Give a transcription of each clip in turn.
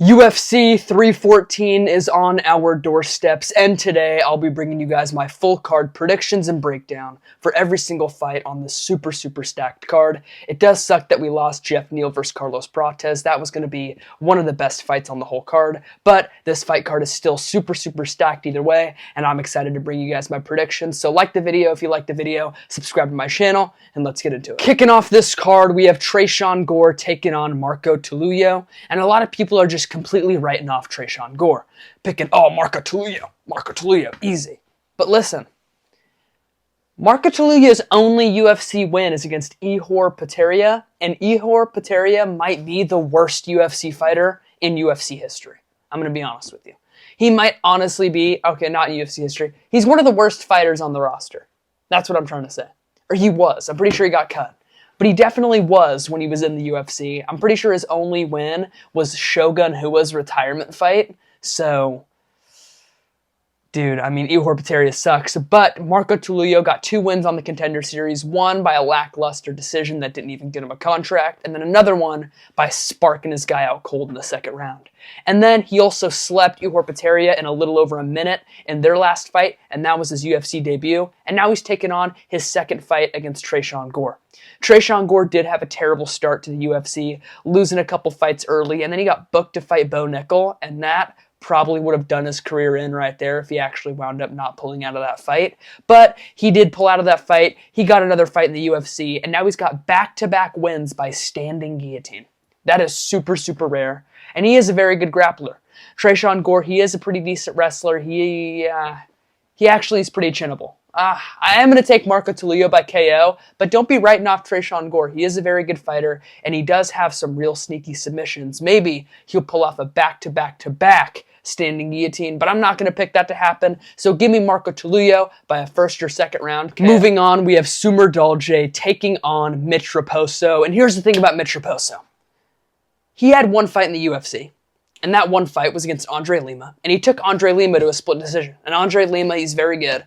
UFC 314 is on our doorsteps, and today I'll be bringing you guys my full card predictions and breakdown for every single fight on this super stacked card. It does suck that we lost Jeff Neal versus Carlos Prates. That was going to be one of the best fights on the whole card, but this fight card is still super stacked either way, and I'm excited to bring you guys my predictions. So like the video if you like the video, subscribe to my channel, and let's get into it. Kicking off this card, we have Tresean Gore taking on Marco Tulio, and a lot of people are just completely writing off Tresean Gore, picking, oh, Marco Tulio, easy. But listen, Marco Tulio's only UFC win is against Ihor Potieria, and Ihor Potieria might be the worst UFC fighter in UFC history. I'm going to be honest with you. He might honestly be, okay, not in UFC history, he's one of the worst fighters on the roster. That's what I'm trying to say. Or he was. I'm pretty sure he got cut. But he definitely was when he was in the UFC. I'm pretty sure his only win was Shogun Hua's retirement fight. So, dude, I mean, Ihor Potieria sucks. But Marco Tulio got 2 wins on the Contender Series. One by a lackluster decision that didn't even get him a contract. And then another one by sparking his guy out cold in the second round. And then he also slept Ihor Potieria in a little over a minute in their last fight. And that was his UFC debut. And now he's taken on his second fight against Tresean Gore. Tresean Gore did have a terrible start to the UFC, losing a couple fights early, and then he got booked to fight Bo Nickel, and that probably would have done his career in right there if he actually wound up not pulling out of that fight. But he did pull out of that fight, he got another fight in the UFC, and now he's got back-to-back wins by standing guillotine. That is super rare, and he is a very good grappler. Tresean Gore, he is a pretty decent wrestler. He actually is pretty chinnable. I am going to take Marco Tulio by KO, but don't be writing off Tresean Gore. He is a very good fighter, and he does have some real sneaky submissions. Maybe he'll pull off a back-to-back standing guillotine, but I'm not going to pick that to happen. So give me Marco Tulio by a first or second round. KO. Moving on, we have Sumer Dolce taking on Mitch Raposo, and here's the thing about Mitch Raposo. He had one fight in the UFC, and that one fight was against Andre Lima, and he took Andre Lima to a split decision. And Andre Lima, he's very good.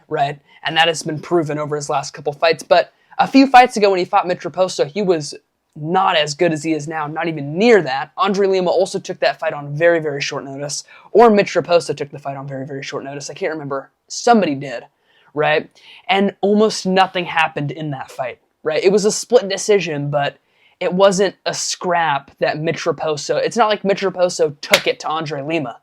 Right, and that has been proven over his last couple fights. But a few fights ago when he fought Mitch Raposo, he was not as good as he is now, not even near that. Andre Lima also took that fight on very short notice, or Mitch Raposo took the fight on very short notice. I can't remember. Somebody did, right? And almost nothing happened in that fight, right? It was a split decision, but it wasn't a scrap that Mitch Raposo, it's not like Mitch Raposo took it to Andre Lima.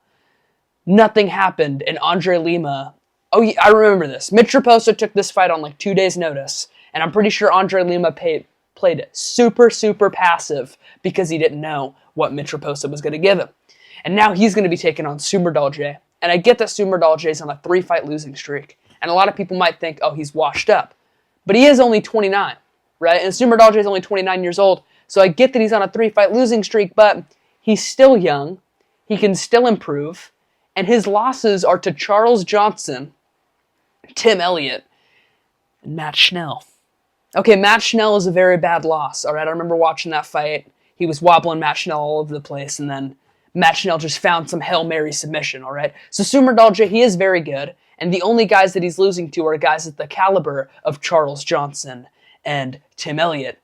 Nothing happened, and Andre Lima, oh, yeah, I remember this. Mitch Raposo took this fight on like 2 days' notice, and I'm pretty sure Andre Lima played it super passive because he didn't know what Mitch Raposo was going to give him. And now he's going to be taking on Sumer Dolce, and I get that Sumer Dolce is on a 3-fight losing streak, and a lot of people might think, oh, he's washed up. But he is only 29, right? And Sumer Dolce is only 29 years old, so I get that he's on a 3-fight losing streak, but he's still young, he can still improve, and his losses are to Charles Johnson, Tim Elliott, and Matt Schnell. Okay, Matt Schnell is a very bad loss, all right? I remember watching that fight. He was wobbling Matt Schnell all over the place, and then Matt Schnell just found some Hail Mary submission, all right? So Sumer Dolce, he is very good, and the only guys that he's losing to are guys at the caliber of Charles Johnson and Tim Elliott.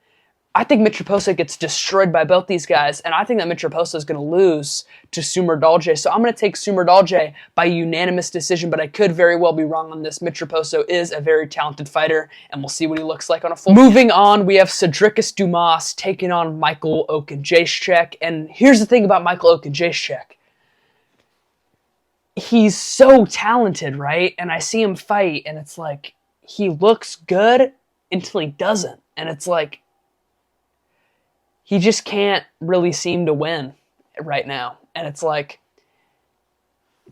I think Mitch Raposo gets destroyed by both these guys, and I think that Mitch Raposo is going to lose to Sumer Dolce. So I'm going to take Sumer Dolce by unanimous decision, but I could very well be wrong on this. Mitch Raposo is a very talented fighter, and we'll see what he looks like on a full. Moving on, we have Cedricus Dumas taking on Michael Okunjayszczyk, and here's the thing about Michael Okunjayszczyk. He's so talented, right? And I see him fight, and it's like, he looks good until he doesn't, and it's like, he just can't really seem to win right now. And it's like,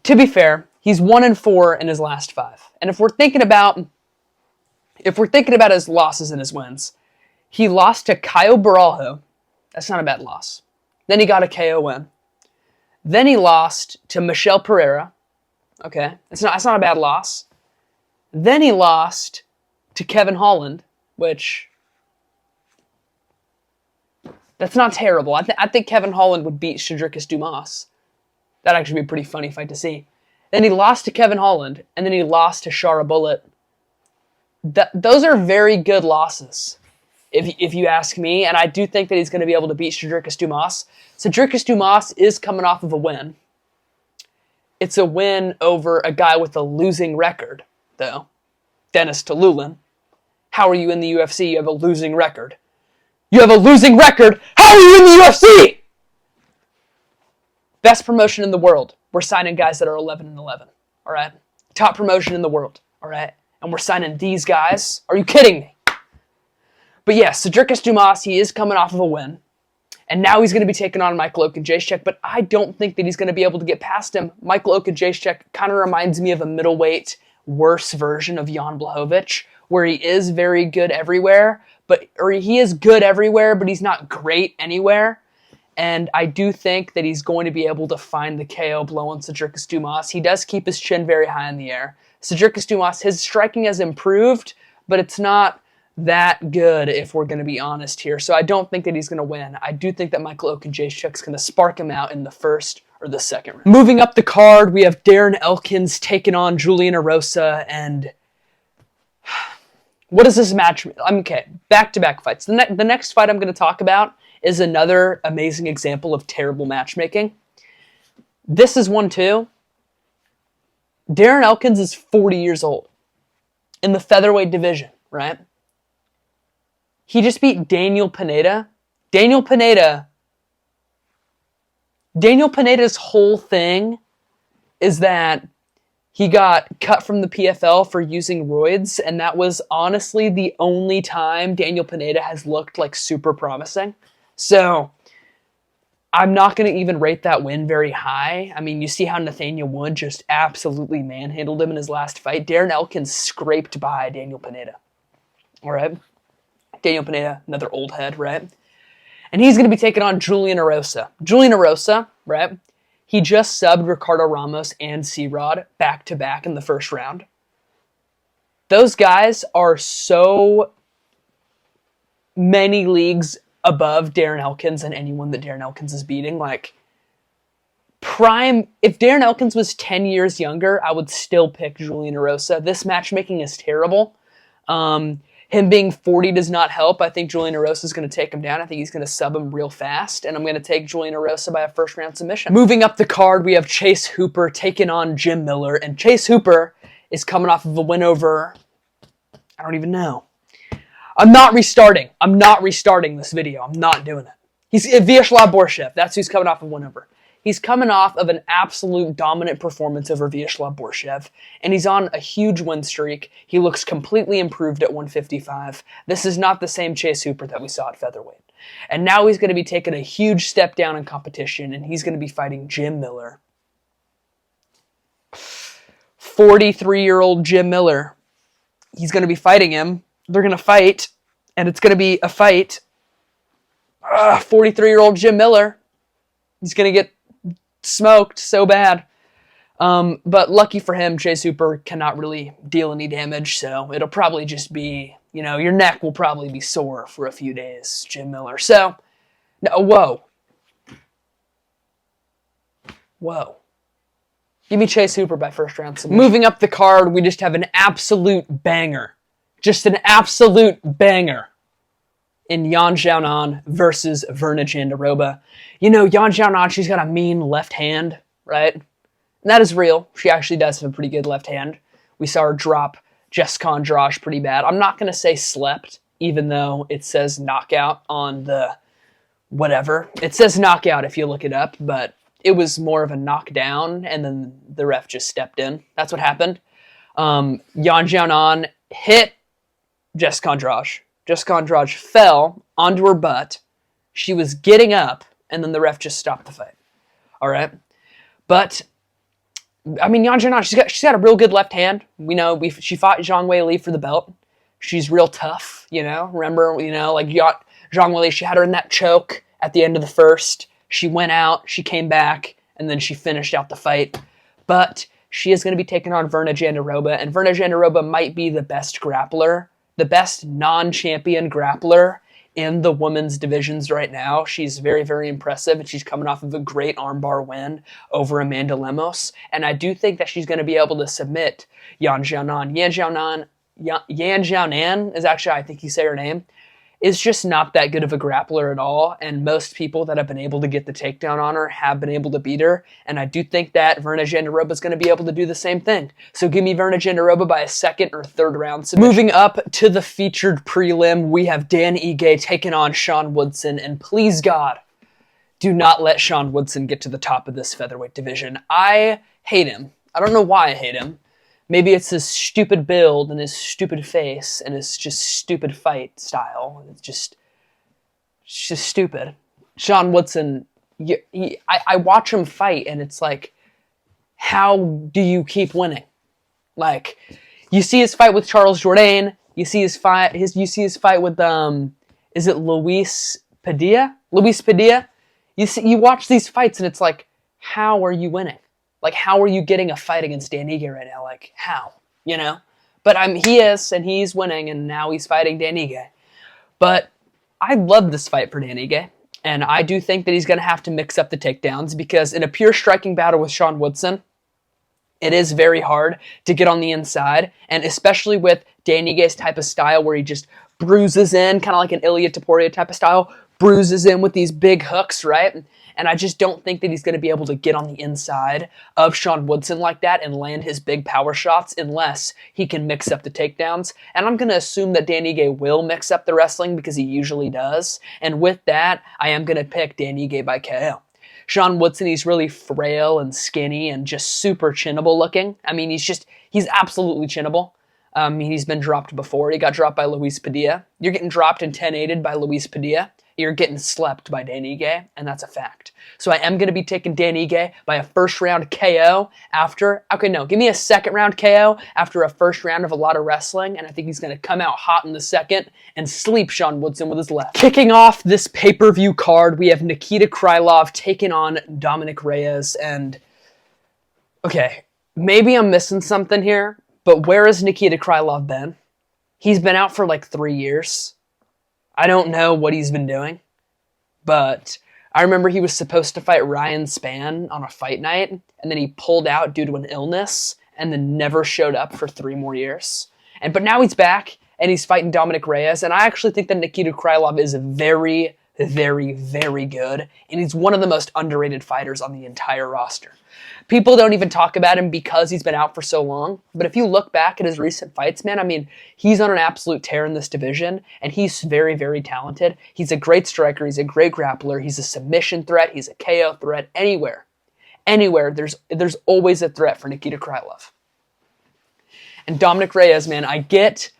to be fair, he's 1-4 in his last 5. And if we're thinking about his losses and his wins, he lost to Caio Borralho. That's not a bad loss. Then he got a KO win. Then he lost to Michel Pereira. Okay, that's not a bad loss. Then he lost to Kevin Holland, which, that's not terrible. I think Kevin Holland would beat Cedricus Dumas. That'd actually be a pretty funny fight to see. Then he lost to Kevin Holland, and then he lost to Shara Bullet. Those are very good losses. if you ask me. And I do think that he's going to be able to beat Cedricus Dumas. Cedricus Dumas is coming off of a win. It's a win over a guy with a losing record, though. Dennis Tululin. How are you in the UFC? You have a losing record. You have a losing record? How are you in the UFC? Best promotion in the world. We're signing guys that are 11-11, all right? Top promotion in the world, all right? And we're signing these guys. Are you kidding me? But yeah, Cedricus Dumas, he is coming off of a win. And now he's going to be taking on Michael Okajaychuk, but I don't think that he's going to be able to get past him. Michael Okajaychuk kind of reminds me of a middleweight, worse version of Jan Blachowicz, where he is very good everywhere, he is good everywhere, but he's not great anywhere. And I do think that he's going to be able to find the KO blow on Cedricus Dumas. He does keep his chin very high in the air. Cedricus Dumas, his striking has improved, but it's not that good if we're going to be honest here. So I don't think that he's going to win. I do think that Michael Okajaychuk's going to spark him out in the first or the second round. Moving up the card, we have Darren Elkins taking on Julian Erosa, and what is this match? Okay, back-to-back fights. The next fight I'm going to talk about is another amazing example of terrible matchmaking. This is one too. Darren Elkins is 40 years old in the featherweight division, right? He just beat Daniel Pineda. Daniel Pineda's whole thing is that he got cut from the PFL for using roids, and that was honestly the only time Daniel Pineda has looked like super promising. So I'm not going to even rate that win very high. I mean, you see how Nathaniel Wood just absolutely manhandled him in his last fight. Darren Elkins scraped by Daniel Pineda. All right? Daniel Pineda, another old head, right? And he's going to be taking on Julian Erosa. Julian Erosa, right? He just subbed Ricardo Ramos and C-Rod back-to-back in the first round. Those guys are so many leagues above Darren Elkins and anyone that Darren Elkins is beating. Like, prime, if Darren Elkins was 10 years younger, I would still pick Julian Erosa. This matchmaking is terrible. Him being 40 does not help. I think Julian Erosa is going to take him down. I think he's going to sub him real fast, and I'm going to take Julian Erosa by a first-round submission. Moving up the card, we have Chase Hooper taking on Jim Miller, and Chase Hooper is coming off of a win over, I don't even know. I'm not restarting this video. I'm not doing it. He's Vyacheslav Borshev. That's who's coming off of a win over. He's coming off of an absolute dominant performance over Vyacheslav Borshev, and he's on a huge win streak. He looks completely improved at 155. This is not the same Chase Hooper that we saw at featherweight. And now he's going to be taking a huge step down in competition, and he's going to be fighting Jim Miller. 43-year-old Jim Miller. He's going to be fighting him. They're going to fight, and it's going to be a fight. 43-year-old Jim Miller. He's going to get smoked so bad. But lucky for him, Chase Hooper cannot really deal any damage, so it'll probably just be, your neck will probably be sore for a few days, Jim Miller. So, no, whoa. Give me Chase Hooper by first round submission. Moving up the card, we just have an absolute banger. Just an absolute banger in Yan Xiaonan versus Virna Jandiroba. Yan Xiaonan, she's got a mean left hand, right? And that is real. She actually does have a pretty good left hand. We saw her drop Jessica Andrade pretty bad. I'm not going to say slept, even though it says knockout on the whatever. It says knockout if you look it up, but it was more of a knockdown, and then the ref just stepped in. That's what happened. Yan Xiaonan hit Jessica Andrade. Jessica Andrade fell onto her butt. She was getting up, and then the ref just stopped the fight. All right? But, Yan Xiaonan, she's got a real good left hand. She fought Zhang Weili for the belt. She's real tough, Remember, Zhang Weili, she had her in that choke at the end of the first. She went out, she came back, and then she finished out the fight. But she is going to be taking on Virna Jandiroba, and Virna Jandiroba might be the best grappler, the best non-champion grappler in the women's divisions right now. She's very, very impressive, and she's coming off of a great armbar win over Amanda Lemos. And I do think that she's going to be able to submit Yan Xiaonan. Yan Xiaonan is actually, I think you say her name. is just not that good of a grappler at all, and most people that have been able to get the takedown on her have been able to beat her, and I do think that Virna Jandiroba is going to be able to do the same thing. So give me Virna Jandiroba by a second or third round submission. Moving up to the featured prelim, we have Dan Ige taking on Sean Woodson, and please God, do not let Sean Woodson get to the top of this featherweight division. I hate him. I don't know why I hate him. Maybe it's his stupid build and his stupid face and his just stupid fight style. It's just stupid. Sean Woodson, I watch him fight and it's like, how do you keep winning? Like, you see his fight with Charles Jourdain. You see his fight. You see his fight with is it Luis Padilla? Luis Padilla. You watch these fights and it's like, how are you winning? Like, how are you getting a fight against Dan Ige right now? Like, how? You know? But he is, and he's winning, and now he's fighting Dan Ige. But I love this fight for Dan Ige, and I do think that he's going to have to mix up the takedowns, because in a pure striking battle with Sean Woodson, it is very hard to get on the inside, and especially with Dan Ige's type of style where he just bruises in, kind of like an Ilia Topuria type of style, bruises in with these big hooks, right? And I just don't think that he's going to be able to get on the inside of Sean Woodson like that and land his big power shots unless he can mix up the takedowns. And I'm going to assume that Dan Ige will mix up the wrestling because he usually does. And with that, I am going to pick Dan Ige by KO. Sean Woodson, he's really frail and skinny and just super chinnable looking. I mean, he's absolutely chinnable. He's been dropped before. He got dropped by Luis Padilla. You're getting dropped and 10-8'd by Luis Padilla. You're getting slept by Dan Ige, and that's a fact. So I am going to be taking Dan Ige by a first round KO after, give me a second round KO after a first round of a lot of wrestling, and I think he's going to come out hot in the second and sleep Sean Woodson with his left. Kicking off this pay-per-view card, we have Nikita Krylov taking on Dominic Reyes, and okay, maybe I'm missing something here, but where has Nikita Krylov been? He's been out for like 3 years. I don't know what he's been doing, but I remember he was supposed to fight Ryan Spann on a fight night, and then he pulled out due to an illness, and then never showed up for 3 more years. But now he's back, and he's fighting Dominic Reyes, and I actually think that Nikita Krylov is very, very, very good, and he's one of the most underrated fighters on the entire roster. People don't even talk about him because he's been out for so long, but if you look back at his recent fights, man, I mean, he's on an absolute tear in this division, and he's very, very talented. He's a great striker, he's a great grappler, he's a submission threat, he's a KO threat, anywhere, there's always a threat for Nikita Krylov. And Dominic Reyes, man, I get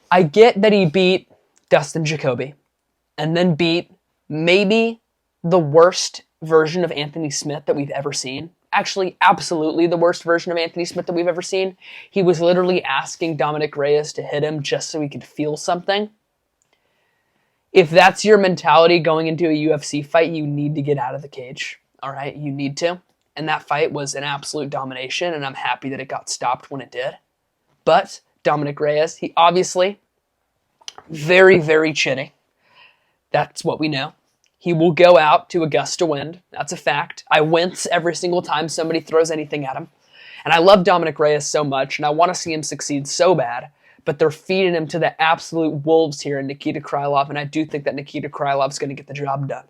that he beat Dustin Jacoby, and then beat maybe the worst version of Anthony Smith that we've ever seen. Actually, absolutely the worst version of Anthony Smith that we've ever seen. He was literally asking Dominic Reyes to hit him just so he could feel something. If that's your mentality going into a UFC fight, you need to get out of the cage. All right, you need to. And that fight was an absolute domination, and I'm happy that it got stopped when it did. But Dominic Reyes, he obviously very, very chinny. That's what we know. He will go out to a gust of wind. That's a fact. I wince every single time somebody throws anything at him. And I love Dominic Reyes so much, and I want to see him succeed so bad, but they're feeding him to the absolute wolves here in Nikita Krylov, and I do think that Nikita Krylov is going to get the job done.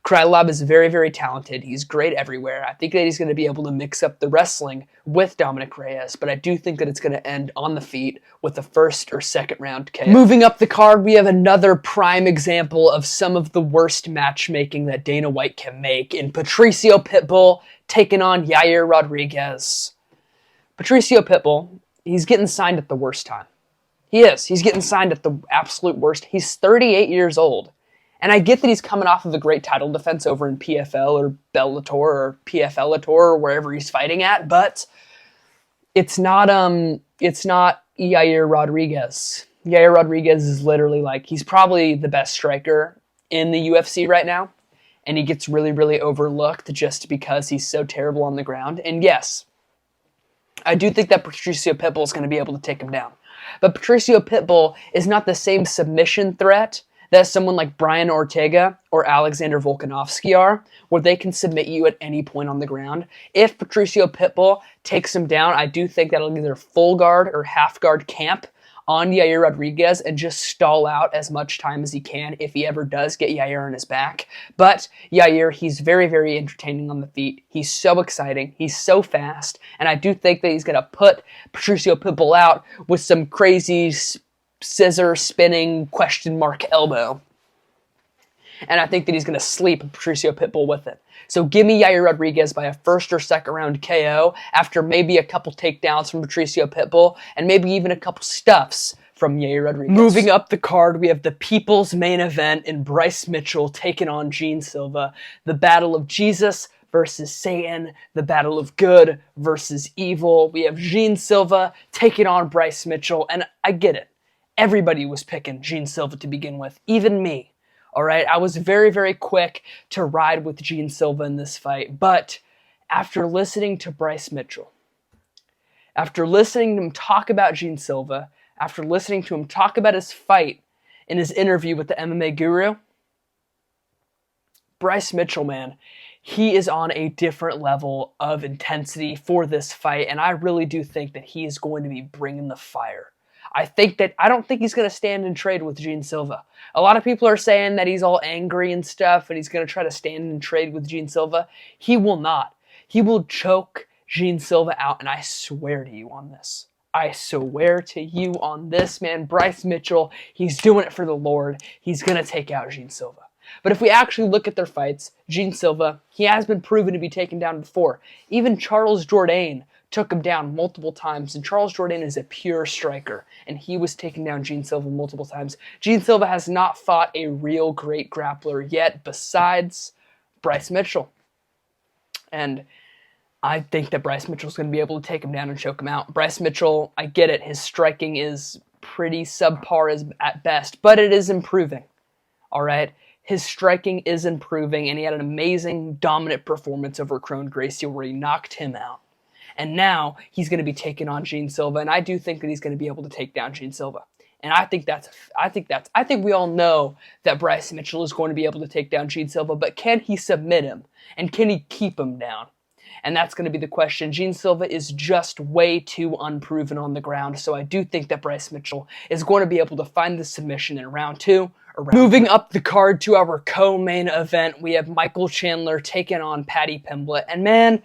Krylov is very, very talented. He's great everywhere. I think that he's going to be able to mix up the wrestling with Dominic Reyes, but I do think that it's going to end on the feet with the first or second round KO. Moving up the card, we have another prime example of some of the worst matchmaking that Dana White can make in Patricio Pitbull taking on Yair Rodriguez. Patricio Pitbull, he's getting signed at the worst time. He is. He's getting signed at the absolute worst. He's 38 years old. And I get that he's coming off of a great title defense over in PFL or Bellator or PFLator or wherever he's fighting at, but it's not Yair Rodriguez. Yair Rodriguez is literally like, he's probably the best striker in the UFC right now, and he gets really, really overlooked just because he's so terrible on the ground. And yes, I do think that Patricio Pitbull is going to be able to take him down. But Patricio Pitbull is not the same submission threat that someone like Brian Ortega or Alexander Volkanovski are, where they can submit you at any point on the ground. If Patricio Pitbull takes him down, I do think that'll either full guard or half guard camp on Yair Rodriguez and just stall out as much time as he can if he ever does get Yair on his back. But Yair, he's very, very entertaining on the feet. He's so exciting. He's so fast. And I do think that he's going to put Patricio Pitbull out with some crazy scissor spinning question mark elbow. And I think that he's going to sleep Patricio Pitbull with it. So give me Yair Rodriguez by a first or second round KO after maybe a couple takedowns from Patricio Pitbull and maybe even a couple stuffs from Yair Rodriguez. Moving up the card, we have the people's main event in Bryce Mitchell taking on Gene Silva. The battle of Jesus versus Satan, the battle of good versus evil. We have Gene Silva taking on Bryce Mitchell, and I get it. Everybody was picking Gene Silva to begin with, even me. All right, I was very, very quick to ride with Gene Silva in this fight, but after listening to Bryce Mitchell, after listening to him talk about Gene Silva, after listening to him talk about his fight in his interview with the MMA Guru, Bryce Mitchell, man, he is on a different level of intensity for this fight, and I really do think that he is going to be bringing the fire. I don't think he's going to stand and trade with Gene Silva. A lot of people are saying that he's all angry and stuff and he's going to try to stand and trade with Gene Silva. He will not. He will choke Gene Silva out, and I swear to you on this. I swear to you on this, man. Bryce Mitchell, he's doing it for the Lord. He's going to take out Gene Silva. But if we actually look at their fights, Gene Silva, he has been proven to be taken down before. Even Charles Jourdain took him down multiple times, and Charles Jourdain is a pure striker, and he was taking down Gene Silva multiple times. Gene Silva has not fought a real great grappler yet besides Bryce Mitchell. And I think that Bryce Mitchell's going to be able to take him down and choke him out. Bryce Mitchell, I get it, his striking is pretty subpar at best, but it is improving, all right? His striking is improving, and he had an amazing, dominant performance over Kron Gracie where he knocked him out. And now he's going to be taking on Gene Silva, and I do think that he's going to be able to take down Gene Silva. And I think we all know that Bryce Mitchell is going to be able to take down Gene Silva, but can he submit him? And can he keep him down? And that's going to be the question. Gene Silva is just way too unproven on the ground, so I do think that Bryce Mitchell is going to be able to find the submission in round 2. Moving up the card to our co-main event, we have Michael Chandler taking on Paddy Pimblett. And man,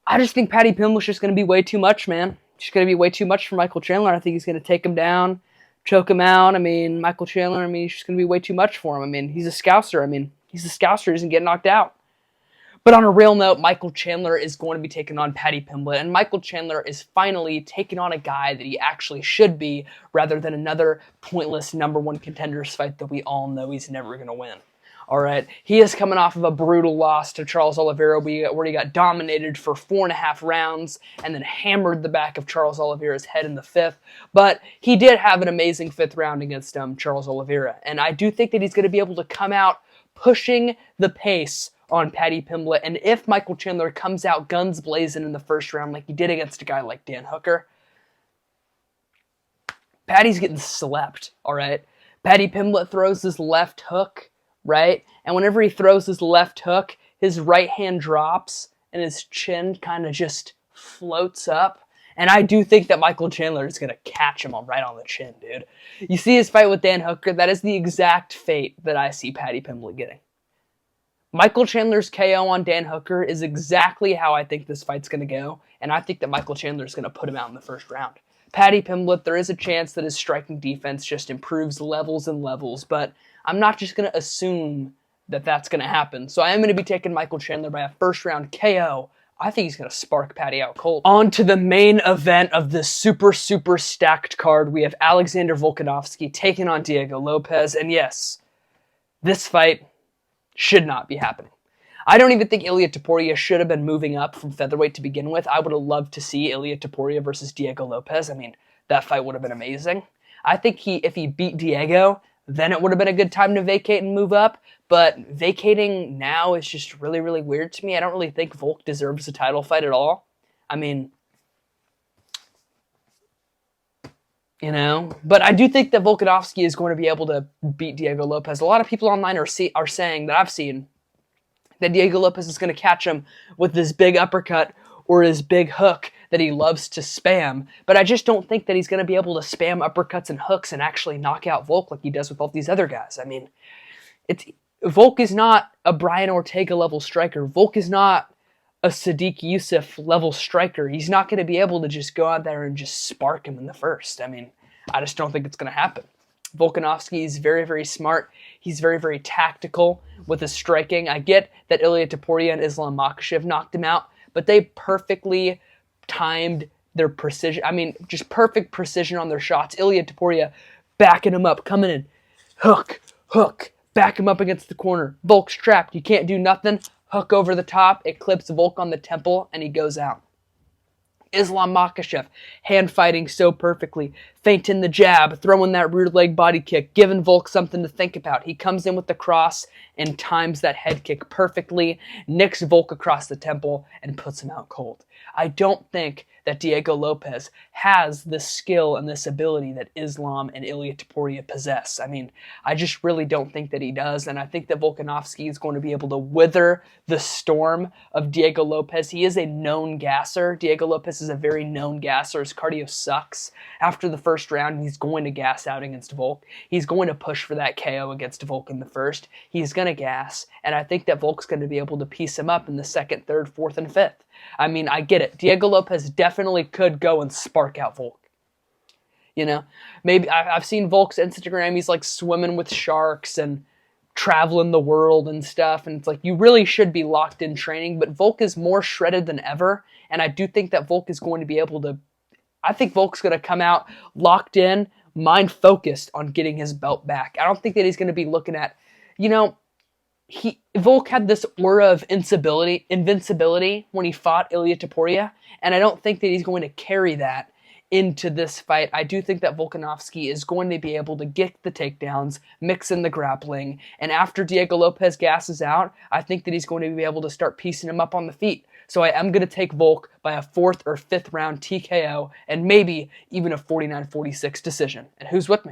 I just think Paddy Pimblett's just going to be way too much, man. Just going to be way too much for Michael Chandler. I think he's going to take him down, choke him out. I mean, Michael Chandler, he's just going to be way too much for him. I mean, he's a Scouser. He's a Scouser. He doesn't get knocked out. But on a real note, Michael Chandler is going to be taking on Paddy Pimblett, and Michael Chandler is finally taking on a guy that he actually should be, rather than another pointless number 1 contenders fight that we all know he's never going to win. All right, he is coming off of a brutal loss to Charles Oliveira where he got dominated for 4.5 rounds and then hammered the back of Charles Oliveira's head in the 5th. But he did have an amazing 5th round against Charles Oliveira, and I do think that he's going to be able to come out pushing the pace on Paddy Pimblett. And if Michael Chandler comes out guns blazing in the first round like he did against a guy like Dan Hooker, Paddy's getting slept, all right? Paddy Pimblett throws his left hook, right? And whenever he throws his left hook, his right hand drops and his chin kind of just floats up. And I do think that Michael Chandler is going to catch him right on the chin, dude. You see his fight with Dan Hooker? That is the exact fate that I see Paddy Pimblett getting. Michael Chandler's KO on Dan Hooker is exactly how I think this fight's going to go, and I think that Michael Chandler is going to put him out in the first round. Paddy Pimblett, there is a chance that his striking defense just improves levels and levels, but I'm not just going to assume that that's going to happen. So I am going to be taking Michael Chandler by a first round KO. I think he's going to spark Paddy out cold. On to the main event of this super, super stacked card. We have Alexander Volkanovski taking on Diego Lopez, and yes, this fight should not be happening. I don't even think Ilia Topuria should have been moving up from featherweight to begin with. I would have loved to see Ilia Topuria versus Diego Lopez. That fight would have been amazing. I think if he beat Diego, then it would have been a good time to vacate and move up. But vacating now is just really, really weird to me. I don't really think Volk deserves a title fight at all. But I do think that Volkanovski is going to be able to beat Diego Lopez. A lot of people online are saying that I've seen that Diego Lopez is going to catch him with this big uppercut or his big hook that he loves to spam, but I just don't think that he's going to be able to spam uppercuts and hooks and actually knock out Volk like he does with all these other guys. I mean, Volk is not a Brian Ortega level striker. Volk is not a Sadiq Youssef level striker. He's not going to be able to just go out there and just spark him in the first. I mean, I just don't think it's going to happen. Volkanovski is very, very smart. He's very, very tactical with his striking. I get that Ilia Topuria and Islam Makhachev knocked him out, but they perfectly timed their precision. I mean, just perfect precision on their shots. Ilia Topuria backing him up, coming in, hook, back him up against the corner. Volk's trapped. You can't do nothing. Hook over the top. It clips Volk on the temple, and he goes out. Islam Makhachev, hand fighting so perfectly, feinting the jab, throwing that rear leg body kick, giving Volk something to think about. He comes in with the cross and times that head kick perfectly, nicks Volk across the temple, and puts him out cold. I don't think that Diego Lopes has this skill and this ability that Islam and Ilia Topuria possess. I mean, I just really don't think that he does, and I think that Volkanovski is going to be able to wither the storm of Diego Lopes. He is a known gasser. Diego Lopes is a very known gasser. His cardio sucks. After the first round, he's going to gas out against Volk. He's going to push for that KO against Volk in the first. He's going to gas, and I think that Volk's going to be able to piece him up in the second, third, fourth, and fifth. I mean, I get it. Diego Lopes definitely could go and spark out Volk. You know, maybe I've seen Volk's Instagram. He's like swimming with sharks and traveling the world and stuff. And it's like, you really should be locked in training, but Volk is more shredded than ever. And I do think that Volk is going to be able to, I think Volk's going to come out locked in, mind focused on getting his belt back. I don't think that he's going to be looking at, you know, Volk had this aura of invincibility when he fought Ilia Topuria, and I don't think that he's going to carry that into this fight. I do think that Volkanovski is going to be able to get the takedowns, mix in the grappling, and after Diego Lopes gasses out, I think that he's going to be able to start piecing him up on the feet. So I am going to take Volk by a 4th or 5th round TKO, and maybe even a 49-46 decision. And who's with me?